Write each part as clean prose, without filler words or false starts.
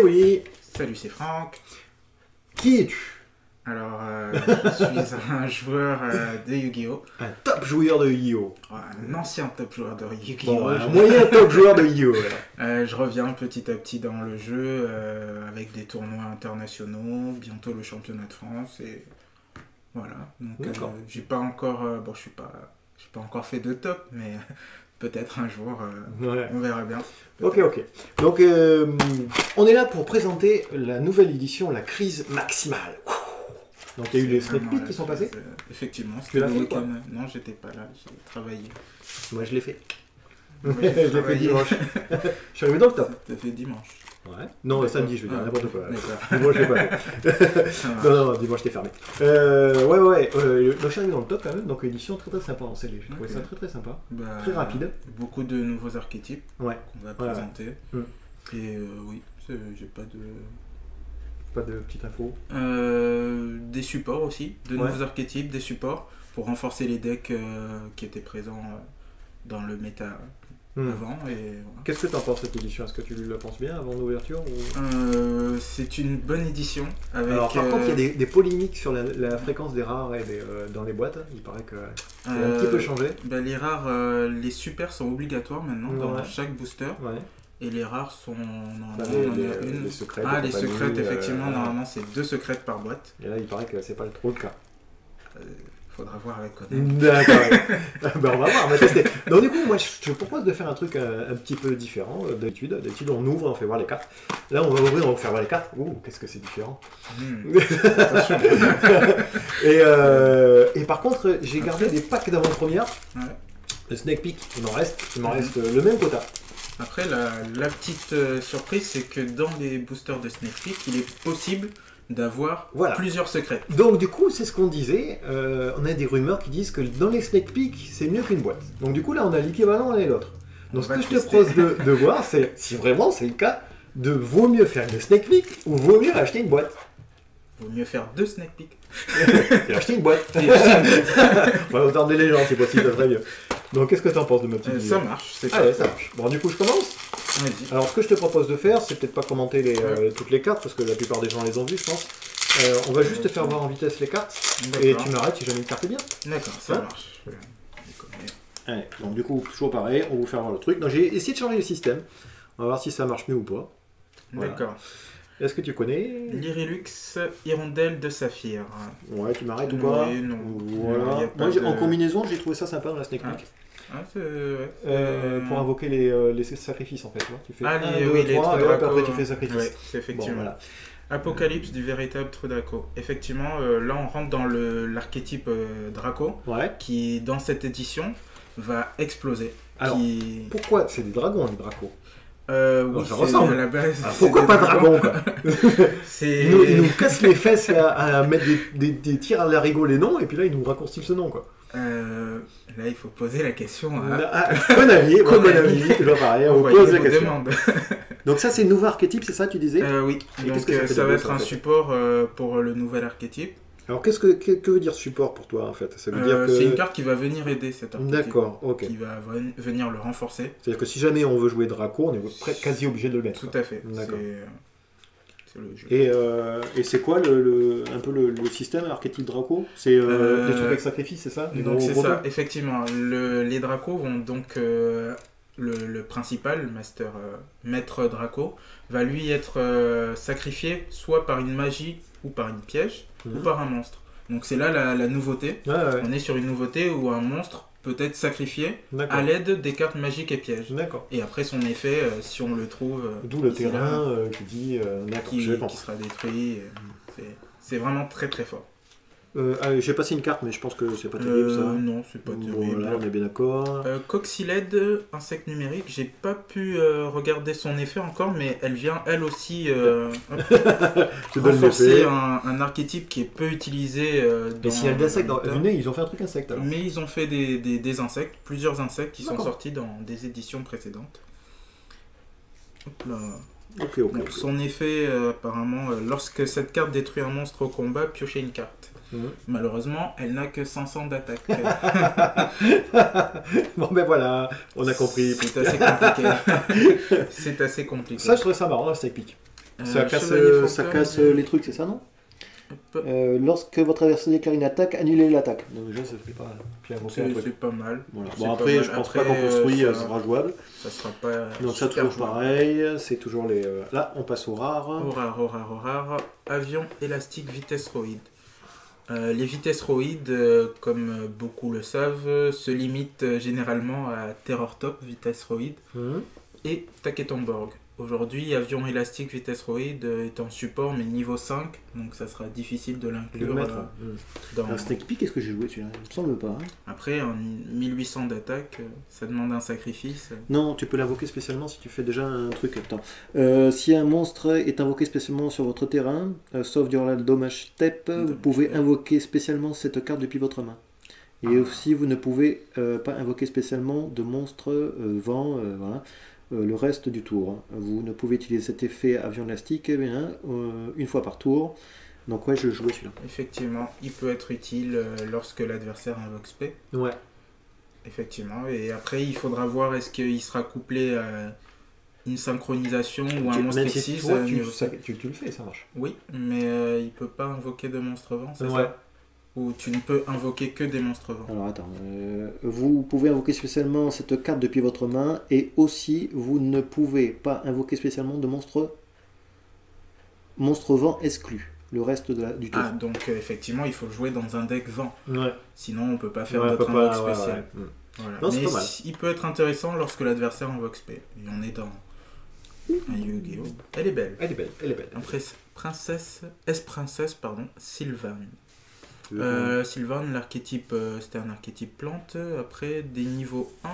Willy. Salut, c'est Franck. Qui es-tu? Alors, je suis un joueur de Yu-Gi-Oh! Un top joueur de Yu-Gi-Oh! Un ancien top joueur de Yu-Gi-Oh! Bon, un moyen top joueur de Yu-Gi-Oh! Je reviens petit à petit dans le jeu avec des tournois internationaux, bientôt le championnat de France et voilà. Donc, j'ai pas encore, bon, j'ai pas encore fait de top, mais peut-être un jour, on verra bien. Ok. Donc, on est là pour présenter la nouvelle édition, la crise maximale. Donc, il y a eu les sneak peeks qui sont passés. Effectivement. Tu l'as fait, quoi? Non, j'étais pas là, j'ai travaillé. Moi, je l'ai fait. Ouais, je l'ai fait dimanche. Je suis arrivé dans le top. T'as fait dimanche. Ouais. Non, samedi, je veux dire, n'importe quoi. D'accord. Dimanche, je l'ai pas fait. non, dimanche, j'étais fermé. Ouais. Je suis arrivé dans le top quand même, donc édition très sympa en CL. J'ai trouvé ça très sympa. Très rapide. Beaucoup de nouveaux archétypes qu'on va présenter. Et oui, j'ai pas de... Pas de petites infos. Des supports aussi, de nouveaux archétypes, des supports pour renforcer les decks qui étaient présents dans le méta avant. Et voilà. Qu'est-ce que tu en penses cette édition? Est-ce que tu la penses bien avant l'ouverture C'est une bonne édition. Avec, alors par contre, il y a des polémiques sur la fréquence des rares et dans les boîtes. Il paraît que ça a un petit peu changé. Les rares, les supers sont obligatoires maintenant dans chaque booster. Et les rares sont normalement les secrètes. Les secrètes, effectivement, normalement c'est 2 secrètes par boîte. Et là, il paraît que c'est pas trop le cas. Faudra voir avec Conan. D'accord. On va voir, on va tester. Donc du coup, moi, je te propose de faire un truc un petit peu différent d'habitude. D'habitude, on ouvre, on fait voir les cartes. Là, on va ouvrir, on va faire voir les cartes. Ouh, qu'est-ce que c'est différent. Attention. Et par contre, j'ai gardé des packs d'avant-première. Le Snake Peek, il m'en reste le même quota. Après, la petite surprise, c'est que dans les boosters de Snake Peek, il est possible d'avoir plusieurs secrets. Donc du coup, c'est ce qu'on disait. On a des rumeurs qui disent que dans les Snake Peek, c'est mieux qu'une boîte. Donc du coup, là, on a l'équivalent l'un et l'autre. Donc ce que je te propose de voir, c'est si vraiment c'est le cas, de vaut mieux faire une Snake Peek ou vaut mieux acheter une boîte. Vaut mieux faire 2 Snake Peek. Et acheter une boîte. On va autant des légendes, c'est possible, ça serait mieux. Donc qu'est-ce que tu en penses de ma petite vidéo? Ça marche, c'est ça marche. Bon, du coup, je commence. Alors, ce que je te propose de faire, c'est peut-être pas commenter toutes les cartes, parce que la plupart des gens les ont vues, je pense. On va juste te faire voir en vitesse les cartes, et tu m'arrêtes si jamais une carte est bien. D'accord, ça marche. Allez, donc du coup, toujours pareil, on va vous faire voir le truc. Donc j'ai essayé de changer le système. On va voir si ça marche mieux ou pas. D'accord. Est-ce que tu connais Lyrilux, Hirondelle de Saphir. Ouais, tu m'arrêtes ou pas? Oui, non. Voilà. Moi, en combinaison, j'ai trouvé ça sympa dans la Snake Peek. Pour invoquer les sacrifices en fait. Tu fais 1, 2, 3 et hop, après tu fais sacrifice. Effectivement. Bon, voilà. Apocalypse du véritable trou Draco. Effectivement, là on rentre dans l'archétype Draco qui dans cette édition va exploser. Alors, pourquoi c'est des dragons les Draco? Oui, ça ressemble. À la base. Alors, pourquoi pas dragon quoi? Ils nous cassent les fesses à mettre des tirs à la rigole les noms et puis là ils nous raccourcissent le nom quoi. Là, il faut poser la question à Konami, toujours pareil, on pose la question. Donc ça, c'est le nouveau archétype, c'est ça, tu disais? Oui, donc ça va être un support pour le nouvel archétype. Alors, que veut dire support pour toi, en fait? Ça veut dire que... C'est une carte qui va venir aider cet archétype. D'accord, ok. Qui va venir le renforcer. C'est-à-dire que si jamais on veut jouer Draco, on est quasi obligé de le mettre. Tout à fait. D'accord. C'est le jeu. Et c'est quoi un peu le système archétype Draco? C'est des trucs avec sacrifice, c'est ça? Donc c'est ça, effectivement. Les Dracos vont donc... le principal, maître Draco, va lui être sacrifié soit par une magie ou par une piège ou par un monstre. Donc c'est là la nouveauté. On est sur une nouveauté où un monstre peut être sacrifié à l'aide des cartes magiques et pièges. Et après son effet, si on le trouve... D'où le terrain qui dit... qui sera détruit. C'est vraiment très très fort. J'ai passé une carte, mais je pense que c'est pas terrible ça. Non, c'est pas terrible. Voilà, on est bien d'accord. Coccyllède, insecte numérique, j'ai pas pu regarder son effet encore, mais elle vient elle aussi renforcer un archétype qui est peu utilisé. Et si elle d'insectes, ils ont fait un truc insecte alors. Mais ils ont fait des insectes, plusieurs insectes qui sont sortis dans des éditions précédentes. Hop là. Donc, son effet, apparemment, lorsque cette carte détruit un monstre au combat, piochez une carte. Malheureusement, elle n'a que 500 d'attaque. Bon ben voilà, on a compris. C'est assez compliqué. C'est assez compliqué. Ça, je trouvais ça marrant, la Snake Peek. Ça casse, Chevalier ça Fantôme, casse les trucs, c'est ça, non? hop, Lorsque votre adversaire déclare une attaque, annulez l'attaque. Donc déjà, ça fait pas bien invoquer un truc. c'est pas mal. Voilà. C'est Bon, pas après, mal. je pense Après, pas qu'en construit, ça- ça sera jouable. Ça sera pas. Donc ça, super toujours jouable. pareil. C'est toujours les... Là, on passe au rare. Au rare. Avion élastique vitesse roïde. Les vitesses roïdes, comme beaucoup le savent, se limitent généralement à Terror Top, vitesse roïde, Mhm. et Taketomborg. Aujourd'hui, avion élastique vitesse roïde est en support, mais niveau 5, donc ça sera difficile de Le l'inclure mettre. dans... Un Snake Peak, est-ce que j'ai joué celui-là? Il me semble pas. Hein. Après, en 1800 d'attaque, ça demande un sacrifice. Non, tu peux l'invoquer spécialement si tu fais déjà un truc. Attends. Si un monstre est invoqué spécialement sur votre terrain, sauf durant la dommage step, vous pouvez invoquer spécialement cette carte depuis votre main. Et aussi, vous ne pouvez pas invoquer spécialement de monstre vent, voilà, le reste du tour. Vous ne pouvez utiliser cet effet avion élastique une fois par tour. Donc ouais, je jouais celui-là. Effectivement, il peut être utile lorsque l'adversaire invoque spé. Ouais. Effectivement, et après il faudra voir est-ce qu'il sera couplé à une synchronisation ou un monstre Même si Exis. toi, tu le fais, ça marche. Oui, mais il peut pas invoquer de monstres vents, c'est Ouais. ça? Ou tu ne peux invoquer que des monstres vents. Alors attends, vous pouvez invoquer spécialement cette carte depuis votre main et aussi vous ne pouvez pas invoquer spécialement de monstre vent exclu le reste du tour. Ah, donc effectivement, il faut le jouer dans un deck vent. Ouais. Sinon, on peut pas faire Ouais, d'autres on peut pas, invoques ouais, spéciales. ouais. Voilà. Non, c'est Mais pas mal. il peut être intéressant lorsque l'adversaire invoque spé. Et on est dans un Yu-Gi-Oh! Elle est belle. Elle est belle, elle est belle. Après, princesse, pardon, Sylvane. Sylvane, l'archétype, c'était un archétype plante. Après, des niveaux 1,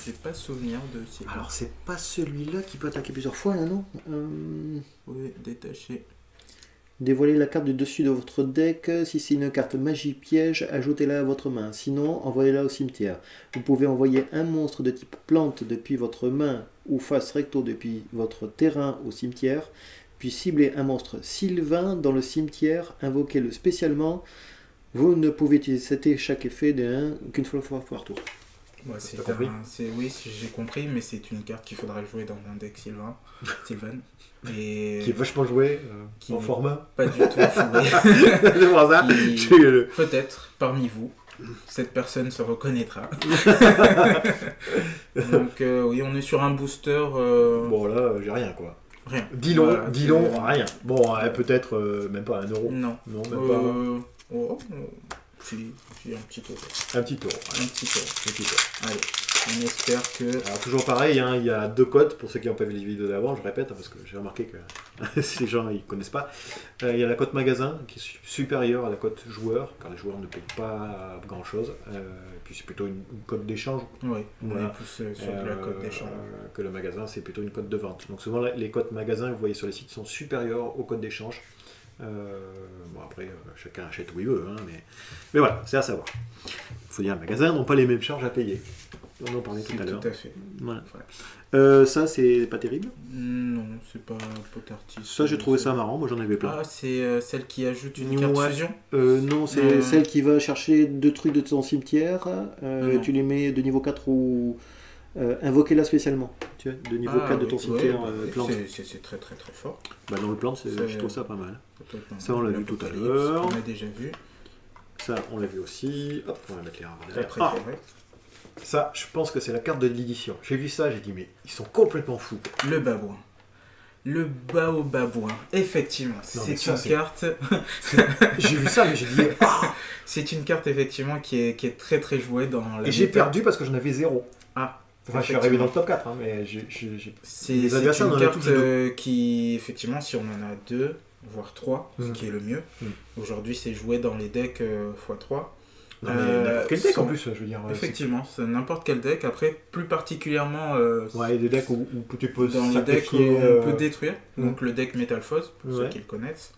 j'ai pas souvenir de Sylvane. Alors c'est pas celui-là qui peut attaquer plusieurs fois là, non? Oui, détaché. Dévoilez la carte du dessus de votre deck. Si c'est une carte magie piège, ajoutez-la à votre main. Sinon, envoyez-la au cimetière. Vous pouvez envoyer un monstre de type plante depuis votre main ou face recto depuis votre terrain au cimetière. Puis cibler un monstre sylvain dans le cimetière. Invoquez-le spécialement. Vous ne pouvez utiliser chaque effet qu'une fois par tour. Ouais, oui, j'ai compris, mais c'est une carte qu'il faudra jouer dans un deck Sylvain. Et Qui est vachement joué en format. pas du tout joué. C'est pour ça. Peut-être parmi vous, cette personne se reconnaîtra. Donc oui, on est sur un booster. Bon là, j'ai rien quoi. Rien. Dis-long, Voilà, rien. Bon, peut-être même pas 1 euro. Non. Non, même pas. Oh, si, un petit tour. Un petit tour. Un petit tour. Un petit tour. Allez, on espère que... Alors toujours pareil, hein, il y a 2 codes pour ceux qui n'ont pas vu les vidéos d'avant, je répète, hein, parce que j'ai remarqué que ces gens ils connaissent pas. Il y a la cote magasin qui est supérieure à la cote joueur, car les joueurs ne payent pas grand chose. Puis c'est plutôt une cote d'échange. Oui, on Voilà. est plus sur de la cote d'échange. Que le magasin, c'est plutôt une cote de vente. Donc souvent les cotes magasin, vous voyez sur les sites, sont supérieures aux cotes d'échange. Bon après, chacun achète où il veut, hein, mais voilà, c'est à savoir. Il faut dire, un magasin n'ont pas les mêmes charges à payer. On en parlait tout à l'heure. Tout à fait. Voilà. Ouais. Ça, c'est pas terrible. Non, c'est pas Potartis. Ça, j'ai trouvé ça marrant. Moi, j'en avais plein. Ah, c'est celle qui ajoute une carte Ouais. fusion. Non, c'est celle qui va chercher 2 trucs de ton cimetière. Non. Tu les mets de niveau 4 ou invoquez-la spécialement. Tu vois, de niveau 4 de ton cimetière plante. C'est très très très fort. Bah, dans le plante, je trouve ça pas mal. Complètement. Ça, on l'a vu tout à l'heure. On l'a déjà vu. Ça, on l'a vu aussi. Hop, on va mettre les rares Ta derrière. préférée. Ça, je pense que c'est la carte de l'édition. J'ai vu ça, j'ai dit, mais ils sont complètement fous. Le babouin. Le babouin. Effectivement, Non, mais c'est ça, une c'est- carte. J'ai vu ça, mais j'ai dit, ah. C'est une carte effectivement qui est très très jouée dans la Et j'ai méta. perdu parce que j'en avais 0. Ah. Enfin, je suis arrivé dans le top 4, hein, mais j'ai... C'est Les adversaires une en ont carte tous deux. qui, effectivement, si on en a 2, voire 3, ce Mhm. qui est le mieux. Mhm. Aujourd'hui, c'est joué dans les decks x3. Non, mais n'importe quel deck en sans- plus, je veux dire. Effectivement, c'est n'importe quel deck. Après, plus particulièrement Ouais, il y a des decks où tu peux dans les decks où sacrifier, on peut détruire. Donc le deck Metal Foss, pour Ouais. ceux qui le connaissent.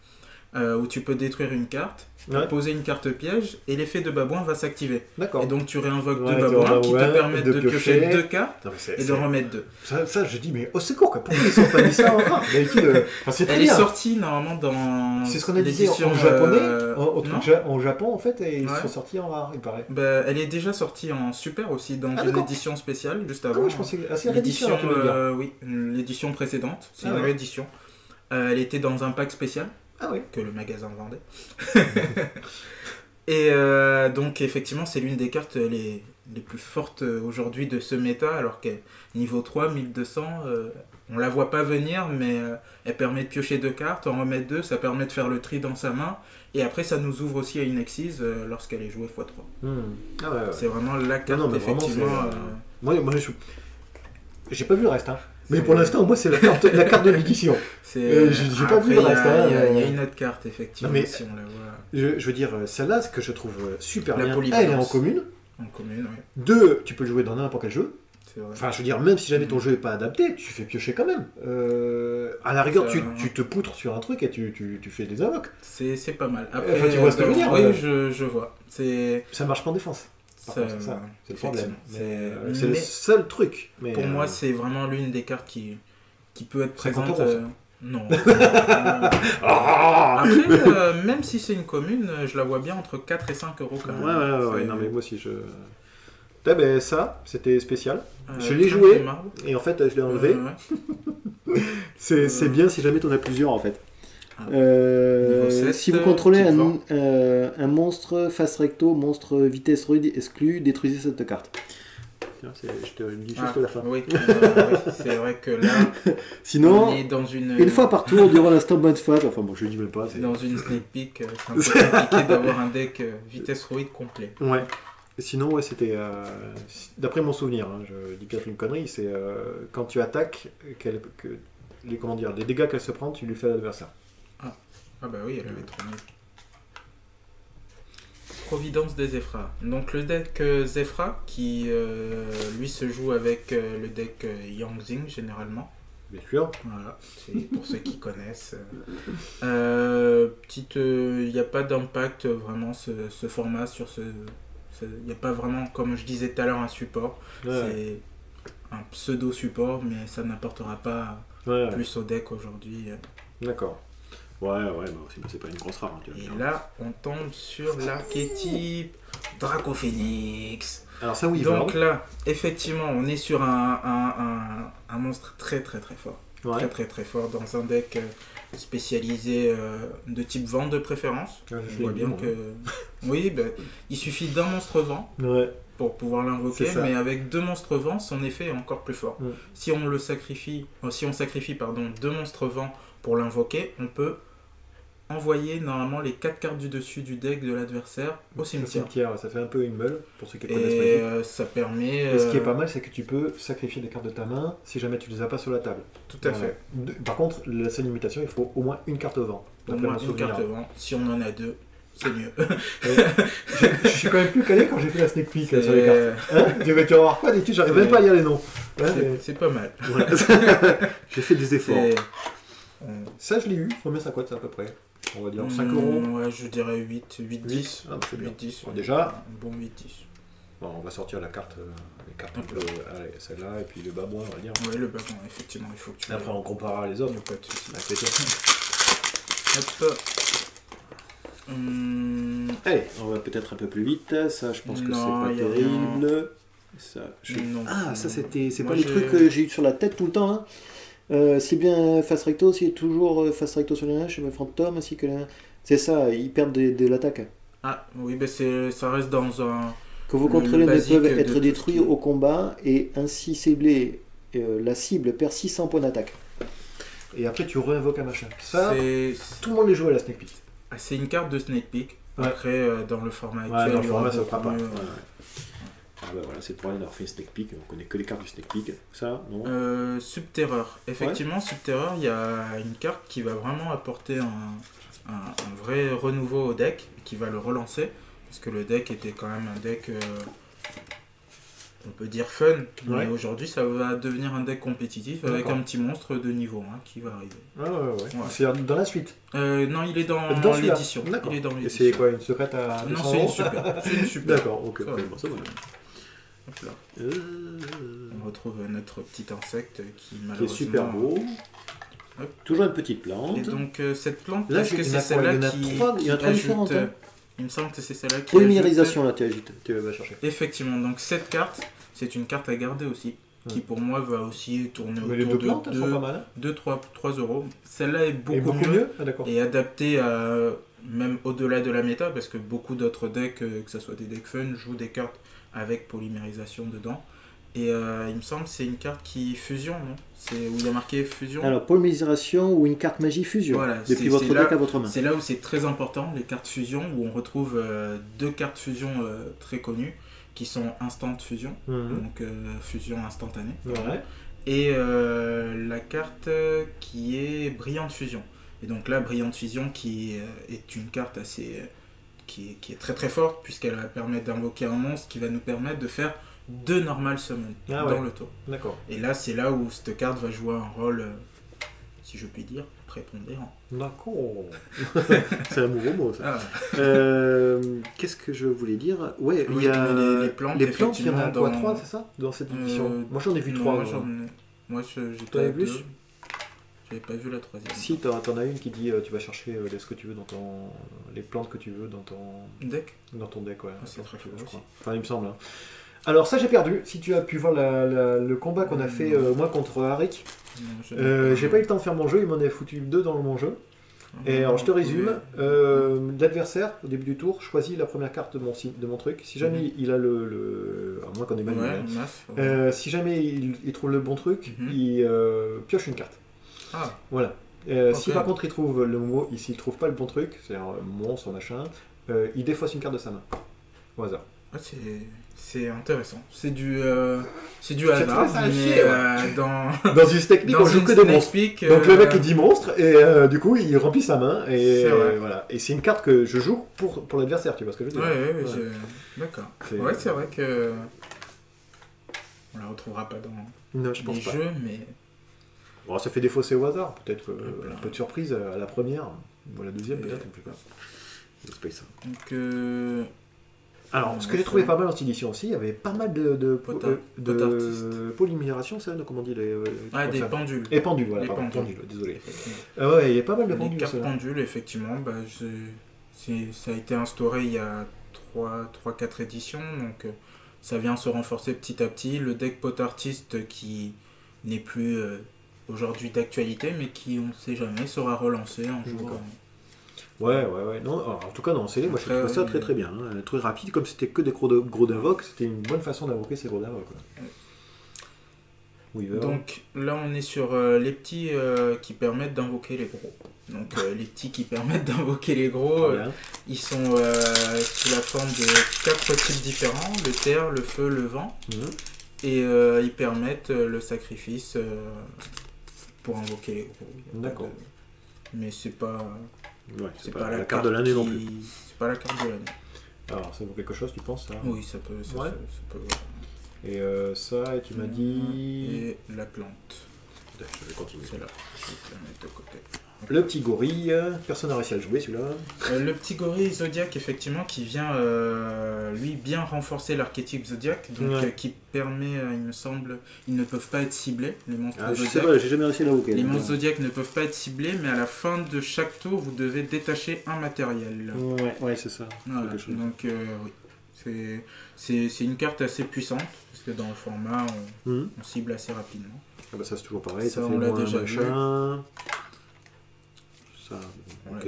Où tu peux détruire une carte, Ouais. poser une carte piège, et l'effet de babouin va s'activer. D'accord. Et donc tu réinvoques Ouais, 2 tu babouins qui te babouins, permettent de de piocher piocher. 2 cartes Non, mais et de remettre 2. Ça, je dis, mais au secours, quoi. Pourquoi ils sont pas mis ça encore D'habitude, enfin, c'est très Elle est bien. sortie normalement dans C'est ce qu'on a dit en l'édition, japonais, non au Japon en fait, et ils Ouais. sont sortis en rare, il paraît. Bah, elle est déjà sortie en super aussi dans Ah, une d'accord. édition spéciale juste Ah avant. ouais, je pensais que c'est une réédition, tu veux dire. Oui, l'édition précédente, c'est Ah une ouais. réédition. Elle était dans un pack spécial. Ah oui. Que le magasin vendait. Et donc effectivement c'est l'une des cartes les plus fortes aujourd'hui de ce méta, alors qu'elle niveau 3, 1200, on la voit pas venir, mais elle permet de piocher 2 cartes, en remettre 2, ça permet de faire le tri dans sa main, et après ça nous ouvre aussi à une Xyz lorsqu'elle est jouée x3. Ah ouais. C'est vraiment la carte, mais effectivement. Moi j'ai pas vu le reste, hein. Mais pour l'instant, moi, c'est la carte de l'édition. J'ai pas vu le reste. Il y a une autre carte, effectivement, non, mais si on la voit. Je veux dire, celle-là, ce que je trouve super La bien, polyvalence. elle est en commune. En commune, oui. 2, tu peux le jouer dans n'importe quel jeu. C'est vrai. Enfin, je veux dire, même si jamais ton jeu n'est pas adapté, tu fais piocher quand même. À la rigueur, Ça... tu te poutres sur un truc et tu fais des invoques. C'est pas mal. Après, enfin, tu vois ce que je veux dire. Oui, je vois. Ça marche pas en défense. C'est le problème. C'est le seul truc. Mais pour moi, c'est vraiment l'une des cartes qui peut être présente. Non. Après, même si c'est une commune, je la vois bien entre 4 et 5 euros quand même. Ouais, non, mais moi aussi, je... ben, ça, c'était spécial. Je l'ai joué, et en fait, je l'ai enlevé. C'est bien si jamais t'en as plusieurs, en fait. 7, si vous contrôlez un monstre face recto, monstre vitesse rude exclu, détruisez cette carte. Je te le dis juste à la fin. Oui, c'est vrai que là, sinon, on est dans une fois par tour durant l'instant bonne phase, enfin bon, je le dis même pas. Dans une sneak peek, c'est un peu compliqué d'avoir un deck vitesse rude complet. Ouais. Sinon, ouais, c'était. D'après mon souvenir, hein, je dis peut-être une connerie, c'est quand tu attaques, les dégâts qu'elle se prend, tu lui fais à l'adversaire. Ah bah oui, elle avait tourné. Providence des Zefra. Donc le deck Zefra qui lui se joue avec le deck Yangzing généralement. Bien sûr. Voilà, c'est pour ceux qui connaissent. Il n'y a pas d'impact vraiment ce format sur ce. Il n'y a pas vraiment, comme je disais tout à l'heure, un support. Ouais. C'est un pseudo support, mais ça n'apportera pas plus au deck aujourd'hui. D'accord. Ouais, c'est pas une grosse rare. Hein, et là, on tombe sur l'archétype Draco Phoenix. Alors ça, oui. Donc là, effectivement, on est sur un monstre très très très fort. Ouais. Très fort dans un deck spécialisé de type vent de préférence. Je vois bien que... Oui, il suffit d'un monstre vent pour pouvoir l'invoquer, mais avec 2 monstres vent, son effet est encore plus fort. Si on sacrifie 2 monstres vent pour l'invoquer, on peut envoyer normalement les 4 cartes du dessus du deck de l'adversaire au cimetière. Ça fait un peu une meule pour ceux qui connaissent Magic. Ça permet... Et ce qui est pas mal, c'est que tu peux sacrifier des cartes de ta main si jamais tu les as pas sur la table. Tout à fait. Par contre, la seule limitation, il faut au moins une carte vent. Au moins une carte vent. Si on en a 2, c'est mieux. Je suis quand même plus calé quand j'ai fait la sneak peek sur les cartes. Tu vas voir quoi d'habitude, j'arrive même pas à lire les noms. C'est pas mal. J'ai fait des efforts. Ça, je l'ai eu. Combien ça coûte à peu près? On va dire 5 euros. Ouais, je dirais 8-10. Ah, c'est bien. 8-10. Bon, déjà. Un bon 8-10. Bon, on va sortir la carte, les cartes allez, celle-là, et puis le babouin, on va dire. Oui, le babouin, effectivement, il faut que tu... Après, on comparera les autres. Pas de soucis. Avec les autres. Allez, on va peut-être un peu plus vite. Ça, je pense que c'est pas terrible. Ça, c'est pas les trucs que j'ai eu sur la tête tout le temps. Hein. C'est bien face recto, c'est toujours face recto sur les nains, chez mes fantômes, ainsi que c'est ça, ils perdent de l'attaque. Ah oui, ça reste dans un... Que vous contrôlez ne peuvent être détruits au combat et ainsi ciblés. La cible perd 600 points d'attaque. Et après tu réinvoques un machin. Ça, tout le monde les joue à la Snake Peek. C'est une carte de Snake Peek. Après, dans le format actuel, dans le format, ça ne fera pas. Voilà, c'est pour aller leur fait Snake Peek, on connaît que les cartes du Snake Peek, ça, non Subterreur. Effectivement, Subterreur, il y a une carte qui va vraiment apporter un vrai renouveau au deck, qui va le relancer, parce que le deck était quand même un deck, on peut dire fun, mais aujourd'hui ça va devenir un deck compétitif avec un petit monstre de niveau 1 qui va arriver. C'est dans la suite Non, il est dans l'édition. Et c'est quoi, une secrète à 200 Non, c'est une super. D'accord, ok. Ça va. Là. On retrouve notre petit insecte qui malheureusement... est super beau. Hop. Toujours une petite plante. Et donc cette plante, là, est-ce que c'est celle-là qui il y a 3 différentes. Il me semble que c'est celle-là qui polymérisation, là, tu vas chercher. Effectivement, donc cette carte, c'est une carte à garder aussi. qui pour moi va aussi tourner mais autour de les deux plantes, elles sont pas mal. 2-3 euros. Celle-là est beaucoup mieux et adaptée à même au-delà de la méta, parce que beaucoup d'autres decks, que ce soit des decks fun, jouent des cartes avec polymérisation dedans. Et il me semble que c'est une carte qui fusion, non? C'est où il y a marqué fusion. Alors, polymérisation ou une carte magie fusion, voilà, depuis votre deck à votre main. C'est là où c'est très important, les cartes fusion, où on retrouve 2 cartes fusion très connues, qui sont instant fusion, donc fusion instantanée. Ouais. Et la carte qui est brillante fusion. Et donc là, brillante fusion qui est une carte assez qui est très très forte, puisqu'elle va permettre d'invoquer un monstre qui va nous permettre de faire 2 normal summon dans le tour. D'accord. Et là, c'est là où cette carte va jouer un rôle, si je puis dire, prépondérant. D'accord. C'est un nouveau mot, ça. Ah. Qu'est-ce que je voulais dire? Ouais, oui, il y a les plantes, il y en a quoi, 3, c'est ça? Dans cette édition moi, j'en ai vu 3. Moi, T'en as vu? J'avais pas vu la 3e. Si, t'en as une qui dit tu vas chercher ce que tu veux dans ton... les plantes que tu veux dans ton deck. Dans ton deck, ouais. C'est très fort, je crois. Enfin, il me semble. Hein. Alors ça, j'ai perdu. Si tu as pu voir le combat qu'on a fait moi contre Arik, j'ai pas eu le temps de faire mon jeu. Il m'en a foutu 2 dans mon jeu. Et alors, je te résume. L'adversaire, au début du tour, choisit la première carte de mon truc. Si jamais il a à moins qu'on ait manuel. Si jamais il trouve le bon truc, il pioche une carte. Ah. Voilà. Si par contre il trouve s'il trouve pas le bon truc, c'est un monstre, machin, il défausse une carte de sa main. Au hasard. Ah, c'est intéressant. C'est du hasard. Mais, dans une technique, on joue que des monstres. Donc le mec il dit monstre et du coup il remplit sa main et voilà. Et c'est une carte que je joue pour l'adversaire, tu vois ce que je veux dire? Ouais. D'accord. Ouais, c'est vrai que on la retrouvera pas dans les jeux, mais bon, ça fait défausser au hasard, peut-être un peu de surprise à la première ou à la deuxième peut-être, je sais pas. C'est ça. Donc alors, ce que j'ai trouvé pas mal dans cette édition aussi, il y avait pas mal de polymérisation, c'est comment on dit des pendules. Et pendules, voilà, pendules, désolé. Ouais, il y a pas mal de pendules. Les cartes pendules, effectivement, ça a été instauré il y a 3-4 éditions, donc ça vient se renforcer petit à petit. Le deck pot artiste qui n'est plus aujourd'hui d'actualité, mais qui, on ne sait jamais, sera relancé un jour. Ouais. Non, alors, en tout cas, dans le CD, moi je trouve ça très très bien. Hein. Très rapide, comme c'était que des gros d'invoque, c'était une bonne façon d'invoquer ces gros d'invoque. Oui, donc là, on est sur les petits qui permettent d'invoquer les gros. Donc les petits qui permettent d'invoquer les gros, ils sont sous la forme de 4 types différents, le terre, le feu, le vent. Et ils permettent le sacrifice pour invoquer les gros. D'accord. Mais c'est pas... Ouais, c'est pas la carte de l'année non plus. C'est pas la carte de l'année. Alors, ça vaut quelque chose, tu penses ça? Oui, ça peut. Ça peut. Et ça, et tu m'as dit. Et la plante. Je vais continuer. C'est là. Je vais te la mettre de côté. Le petit gorille, personne n'a réussi à le jouer celui-là. Le petit gorille Zodiac, effectivement, qui vient lui bien renforcer l'archétype Zodiac, donc qui permet, il me semble, ils ne peuvent pas être ciblés, les monstres Zodiac. Je sais pas, j'ai jamais réussi à l'invoquer. Les monstres Zodiac ne peuvent pas être ciblés, mais à la fin de chaque tour, vous devez détacher un matériel. Ouais, c'est ça. Voilà. Donc, oui. C'est une carte assez puissante, parce que dans le format, on cible assez rapidement. Ah bah ça, c'est toujours pareil, ça fait on l'a déjà vu. Ça, ok.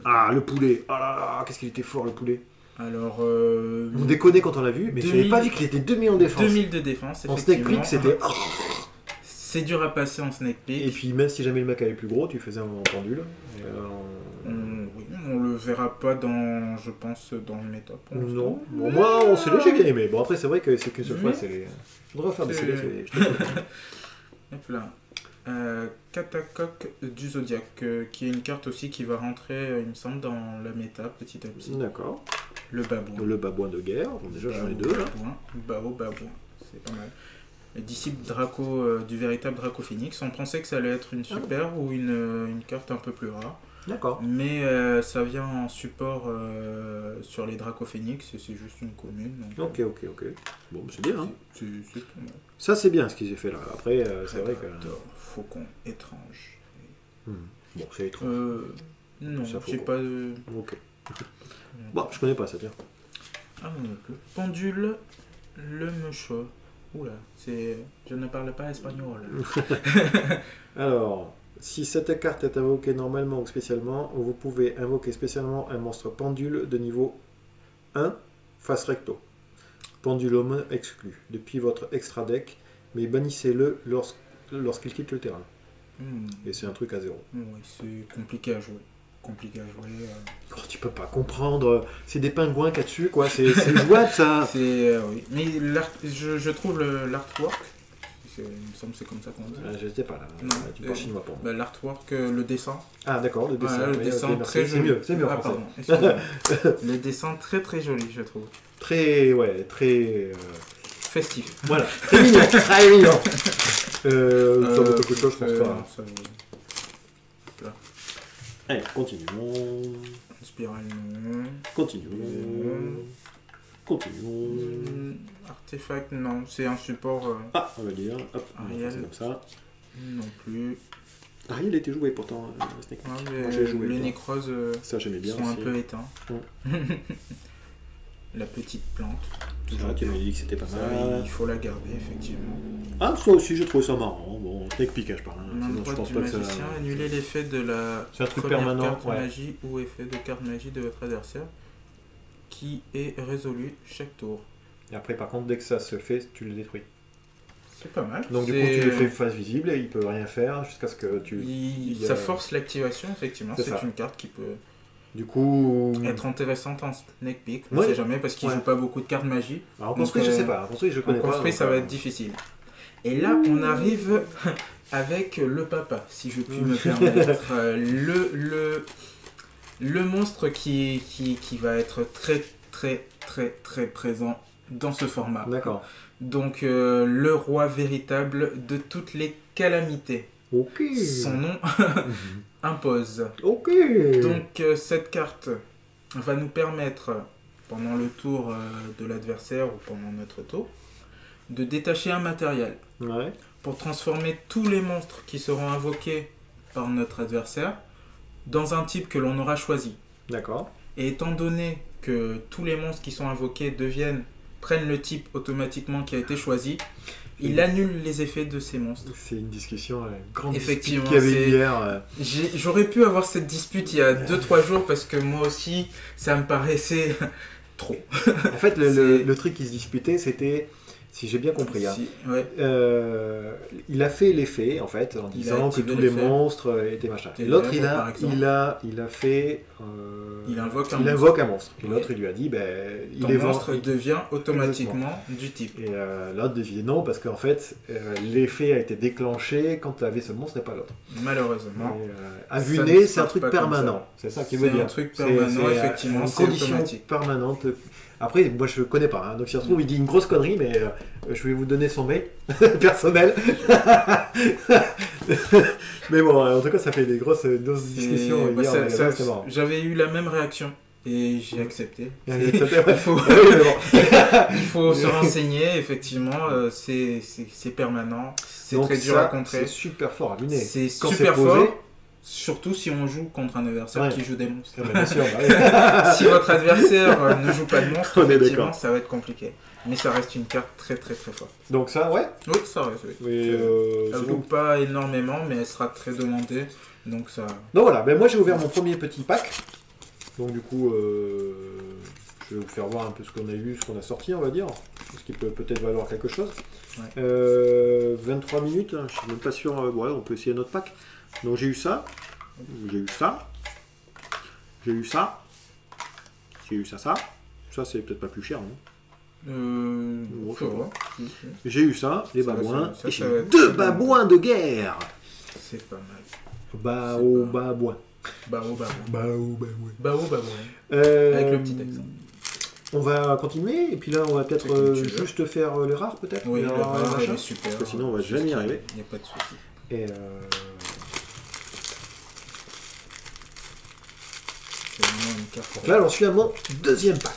Ah, le poulet. Ah là là, qu'est-ce qu'il était fort le poulet. Alors, on déconnait quand on l'a vu, mais j'avais pas vu qu'il était 2000 en défense. 2000 de défense, en snake peek, c'était... C'est dur à passer en snake peek. Et puis même si jamais le mec avait plus gros, tu faisais un pendule. Oui, on le verra pas dans, je pense, dans le méta. Non. Bon, moi, on se l'est, j'ai bien aimé. Bon, après, c'est vrai que c'est qu'une seule fois, c'est les... Je voudrais faire des CD, Hop là. Catacoque du Zodiac, qui est une carte aussi qui va rentrer, il me semble, dans la méta petit à petit. D'accord. Le babouin. Le babouin de guerre, bon, déjà j'en ai deux là. Babouin, c'est pas mal. Le disciple Draco, du véritable Draco Phoenix. On pensait que ça allait être une super ou une carte un peu plus rare. D'accord. Mais ça vient en support sur les Draco Phoenix et c'est juste une commune. Donc, ok. Bon, c'est bien. Hein. C'est pas mal. Ça, c'est bien ce qu'ils ont fait là. Après, c'est vrai que. Faucon étrange. Bon, c'est étrange. Non, j'ai pas de. Ok. Bon, je connais pas ça, tiens. Ah non plus. Pendule, le Mecho. Oula, je ne parle pas espagnol. Alors, si cette carte est invoquée normalement ou spécialement, vous pouvez invoquer spécialement un monstre pendule de niveau 1 face recto. Pendulum exclu depuis votre extra deck, mais bannissez-le lorsqu'il quitte le terrain. Et c'est un truc à 0. Oui, c'est compliqué à jouer. Oh, tu peux pas comprendre, c'est des pingouins qu'il y a dessus, quoi. C'est jouable, ça. Oui. Mais je trouve l'artwork, il me semble que c'est comme ça qu'on dit. Je sais pas là. Non, tu parles chinois pour moi. L'artwork, le dessin. Ah d'accord, le dessin. Le dessin très joli. C'est mieux. Pardon. Le dessin très très joli, je trouve. Très festif. Voilà, très mignon, très mignon. Quelque chose, je pense pas. Là. Allez, continuons. Spirale. Continuons. Artefact, non, c'est un support. On va dire. Hop, Ariel. C'est comme ça. Non plus. Ariel était joué pourtant. Moi, j'ai joué. Les Nécroses ça, j'aimais bien sont aussi. Un peu éteints. La petite plante. Tu m'as dit que c'était pas mal. Il faut la garder, effectivement. Ah, ça aussi, j'ai trouvé ça marrant. Bon, Snake Pick, je parle. Sinon, je pense pas que ça. Annuler l'effet de la permanent, carte magie ou effet de carte magie de votre adversaire qui est résolu chaque tour. Et après, par contre, dès que ça se fait, tu le détruis. C'est pas mal. Donc, du coup, tu le fais face visible et il peut rien faire jusqu'à ce que tu. Ça force l'activation, effectivement. C'est une carte qui peut. Du coup. Être intéressante en Snake Pick, on ne sait jamais parce qu'il joue pas beaucoup de cartes magie. Alors, en construit, je sais pas. En construit, je connais pas. En construit, ça va être difficile. Et là, on arrive avec le papa, si je puis me permettre. Le monstre qui va être très, très, très, très présent dans ce format. D'accord. Donc, le roi véritable de toutes les calamités. Ok. Son nom impose. Ok. Donc, cette carte va nous permettre, pendant le tour de l'adversaire ou pendant notre tour, de détacher un matériel. Ouais. Pour transformer tous les monstres qui seront invoqués par notre adversaire dans un type que l'on aura choisi. D'accord. Et étant donné que tous les monstres qui sont invoqués prennent le type automatiquement qui a été choisi, il annule les effets de ces monstres. C'est une discussion, grande effectivement, dispute qu'il y avait hier. J'aurais pu avoir cette dispute il y a 2-3 jours parce que moi aussi, ça me paraissait trop. En fait, le truc qui se disputait, c'était... Si j'ai bien compris, il a fait l'effet en fait en disant que tous les monstres étaient machin. Et l'autre il a fait il invoque un monstre. Et l'autre il lui a dit ton monstre devient automatiquement du type. Et l'autre dit non parce qu'en fait l'effet a été déclenché quand tu avais ce monstre et pas l'autre. Malheureusement. À vue née, c'est un truc permanent. C'est ça qu'il veut dire. C'est un truc permanent, effectivement. C'est une condition permanente. Après, moi je connais pas, donc si ça se trouve il dit une grosse connerie, mais je vais vous donner son mail personnel. Mais bon, en tout cas, ça fait des grosses discussions. J'avais eu la même réaction et j'ai accepté. Il faut se renseigner, effectivement, c'est permanent, c'est très dur à contrer. C'est super fort à miner. C'est super fort. Surtout si on joue contre un adversaire qui joue des monstres. Bien sûr, si votre adversaire ne joue pas de monstres, effectivement, ça va être compliqué. Mais ça reste une carte très très très forte. Donc ça, Oui, ça reste, oui. Elle vaut pas énormément, mais elle sera très demandée. Donc voilà, moi j'ai ouvert mon premier petit pack. Donc du coup, je vais vous faire voir un peu ce qu'on a eu, ce qu'on a sorti, on va dire. Ce qui peut peut-être valoir quelque chose. 23 minutes, je suis même pas sûr. On peut essayer notre pack. Donc j'ai eu ça, ça c'est peut-être pas plus cher, non? J'ai eu ça, les babouins, et j'ai eu 2 babouins de guerre. C'est pas mal. Babouin. Avec le petit accent. On va continuer, et puis là on va peut-être juste faire les rares peut-être. Oui, les rares, elle est super. Parce que sinon on va jamais y arriver. Il n'y a pas de souci. Et donc là, j'en suis à mon deuxième pack.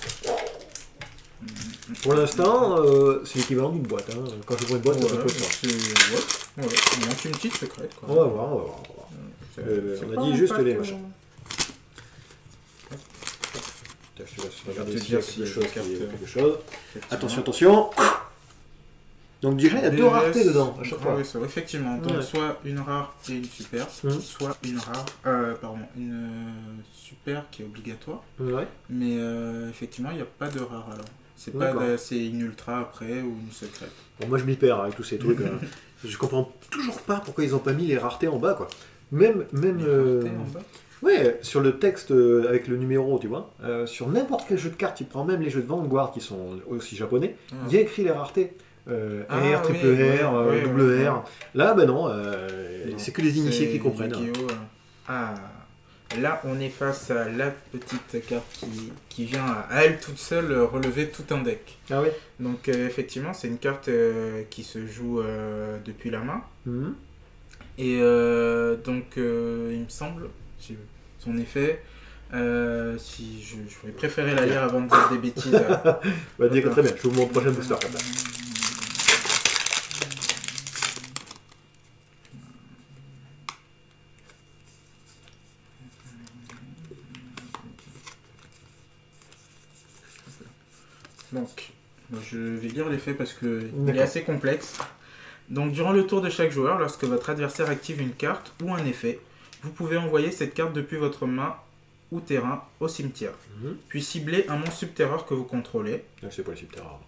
Pour l'instant, c'est l'équivalent d'une boîte. Quand je vois une boîte, ça peut pas. Il manque une petite secrète. On va voir. On a dit juste les machins. Je te laisse regarder s'il y a quelque chose. Attention. Donc déjà, il y a deux raretés dedans, à chaque fois. Oui, effectivement. Donc soit une rare et une super, soit une rare, une super qui est obligatoire. Ouais. Mais effectivement, il n'y a pas de rare alors. C'est une ultra après ou une secrète. Bon, moi, je m'y perds avec tous ces trucs. Je comprends toujours pas pourquoi ils n'ont pas mis les raretés en bas, quoi. Même les raretés en bas. Ouais, sur le texte avec le numéro, tu vois, sur n'importe quel jeu de cartes, tu prends même les jeux de Vanguard qui sont aussi japonais, il y a écrit les raretés. R, triple R, double R. Là, ben non, c'est que les initiés qui comprennent. Là, on est face à la petite carte qui vient à elle toute seule relever tout un deck. Ah oui. Donc, effectivement, c'est une carte qui se joue depuis la main. Et donc, il me semble, son effet, si je vais préférer la lire avant de dire des bêtises. Bah, dire que très bien, je vous montre le prochain booster. Donc, je vais lire l'effet parce qu'il est assez complexe. Donc, durant le tour de chaque joueur, lorsque votre adversaire active une carte ou un effet, vous pouvez envoyer cette carte depuis votre main ou terrain au cimetière. Puis cibler un monstre subterreur que vous contrôlez. C'est pas le subterreur.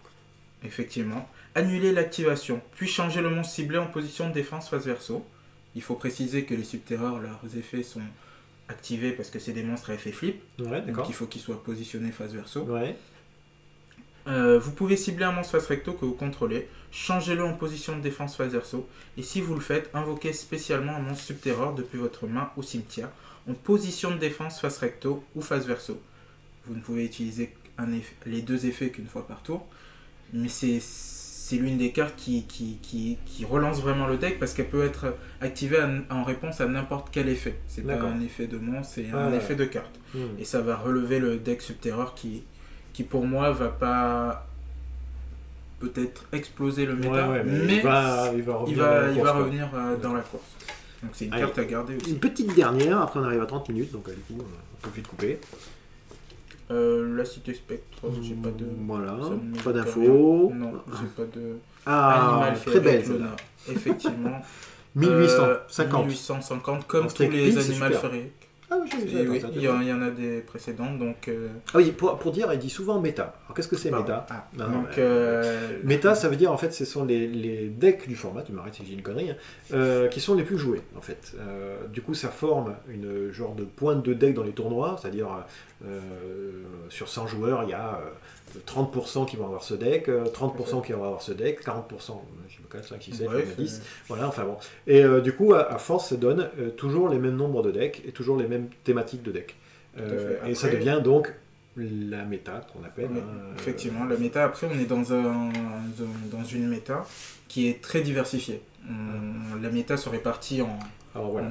Effectivement. Annuler l'activation, puis changer le monstre ciblé en position de défense face verso. Il faut préciser que les subterreurs, leurs effets sont activés parce que c'est des monstres à effet flip. Ouais, donc il faut qu'ils soient positionnés face verso. Ouais. Vous pouvez cibler un monstre face recto que vous contrôlez, changez-le en position de défense face verso, et si vous le faites, invoquez spécialement un monstre subterreur depuis votre main ou cimetière, en position de défense face recto ou face verso. Vous ne pouvez utiliser les deux effets qu'une fois par tour, mais c'est l'une des cartes qui relance vraiment le deck parce qu'elle peut être activée en réponse à n'importe quel effet. C'est pas un effet de monstre, c'est un effet de carte. Et ça va relever le deck subterreur qui pour moi va pas peut-être exploser le méta, mais il va revenir dans la course. Donc c'est une carte à garder aussi. Une petite dernière, après on arrive à 30 minutes, donc du coup on peut vite couper. La Cité Spectre, j'ai pas de... Voilà, pas d'infos. Non, j'ai pas de... Animal très belle. Effectivement. 1850. 1850, comme tous les animaux féeriques. Ah oui, il y en a des précédentes, donc... Ah oui, pour dire, il dit souvent méta. Alors qu'est-ce que c'est méta? Méta, ça veut dire, en fait, ce sont les decks du format, tu m'arrêtes si j'ai une connerie, qui sont les plus joués, en fait. Du coup, ça forme une genre de pointe de deck dans les tournois, c'est-à-dire, sur 100 joueurs, il y a 30% qui vont avoir ce deck, 30% qui vont avoir ce deck, 40%, je me casse, 5, 6, 7, 8, 10, voilà, enfin bon. Et du coup, à force, ça donne toujours les mêmes nombres de decks et toujours les mêmes thématiques de deck. Après, et ça devient donc la méta qu'on appelle. Effectivement, la méta, après on est dans une méta qui est très diversifiée. La méta se répartit en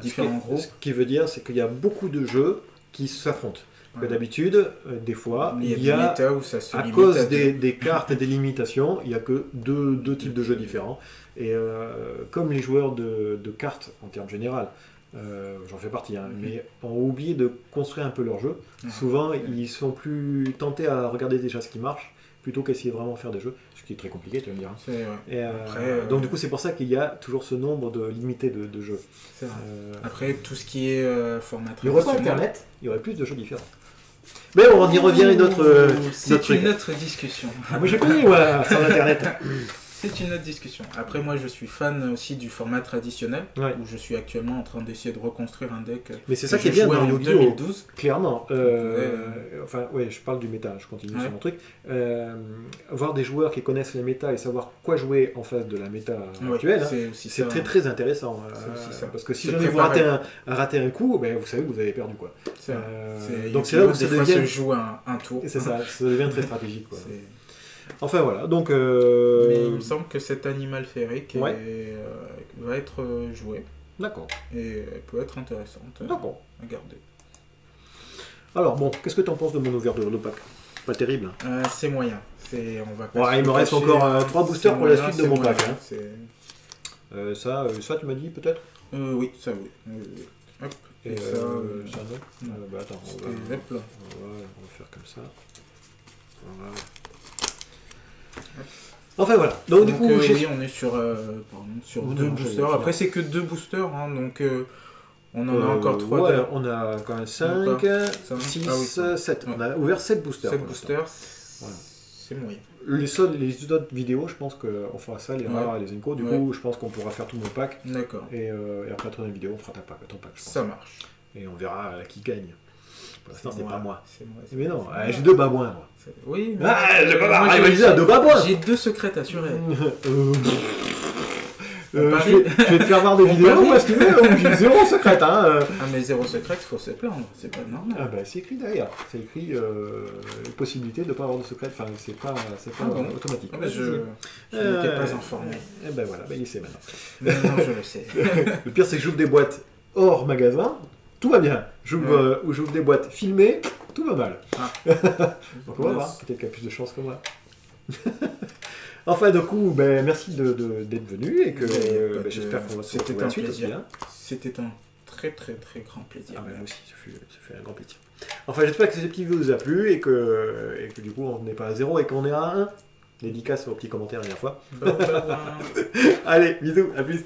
différents groupes. Ce qui veut dire, c'est qu'il y a beaucoup de jeux qui s'affrontent. D'habitude, des fois, il y a à cause des cartes et des limitations, il n'y a que deux types de jeux différents. Et comme les joueurs de cartes, en termes généraux, j'en fais partie, mais ont oublié de construire un peu leur jeu, souvent ils sont plus tentés à regarder déjà ce qui marche, plutôt qu'essayer vraiment de faire des jeux, ce qui est très compliqué, tu vas me dire. Donc du coup, c'est pour ça qu'il y a toujours ce nombre limité de jeux. Après, tout ce qui est format traditionnel... Il n'y aurait pas Internet, il y aurait plus de jeux différents. Mais on y revient une autre... C'est une autre discussion. Moi j'ai connu, sans Internet. C'est une autre discussion. Après, moi, je suis fan aussi du format traditionnel, où je suis actuellement en train d'essayer de reconstruire un deck. Mais c'est ça qui est bien dans Yu-Gi-Oh! 2012. Clairement. Enfin, je parle du méta, je continue sur mon truc. Voir des joueurs qui connaissent les méta et savoir quoi jouer en face de la méta actuelle, c'est très très intéressant. Parce que si jamais vous ratez un coup, vous savez que vous avez perdu, quoi. Donc c'est là où ça devient... se joue un tour. C'est ça devient très stratégique, quoi. Enfin voilà, donc... Mais il me semble que cet animal féerique va être joué. D'accord. Et elle peut être intéressante à garder. Alors bon, qu'est-ce que tu en penses de mon ouverture de pack? Pas terrible. C'est moyen. On va il me reste encore 3 boosters pour la suite de mon pack. Ça, tu m'as dit peut-être? Oui, ça oui. Hop. Et ça, non. Attends, on va faire comme ça. Voilà. Enfin voilà. Donc du coup, oui, on est sur 2 boosters. Après, c'est que 2 boosters, hein, donc on en a encore 3. Ouais, on a quand même 5, 6, 7. On a ouvert 7 boosters. 7 boosters, c'est moyen. Les autres vidéos, je pense qu'on fera ça, les rares et les Enco. Du coup, je pense qu'on pourra faire tout mon pack. D'accord. Et après la troisième vidéo, on fera ton pack, je pense. Ça marche. Et on verra qui gagne. Pour l'instant, c'est pas moi. C'est moi. Mais non, j'ai 2 babouins, moi. Oui, mais... j'ai 2 babouins. J'ai 2 secrètes assurées. Je vais te faire voir des vidéos parce que j'ai 0 secrète. Hein. Ah, mais 0 secrète, il faut se plaindre, c'est pas normal. Ah, bah c'est écrit derrière. C'est écrit possibilité de ne pas avoir de secrète. Enfin, c'est pas automatique. Ah, je n'étais pas informé. Et ben voilà, il sait maintenant. Maintenant, je le sais. Le pire, c'est que j'ouvre des boîtes hors magasin, tout va bien. J'ouvre des boîtes filmées, tout va mal. Donc on va voir, peut-être qu'il y a plus de chance que moi. Enfin, du coup, merci d'être venu et que j'espère qu'on va se retrouver ensuite aussi. C'était un très très très grand plaisir. Moi aussi, ça fait un grand plaisir. Enfin, j'espère que cette petite vidéo vous a plu et que du coup, on n'est pas à 0 et qu'on est à 1. Dédicace aux petits commentaires la dernière fois. Allez, bisous, à plus.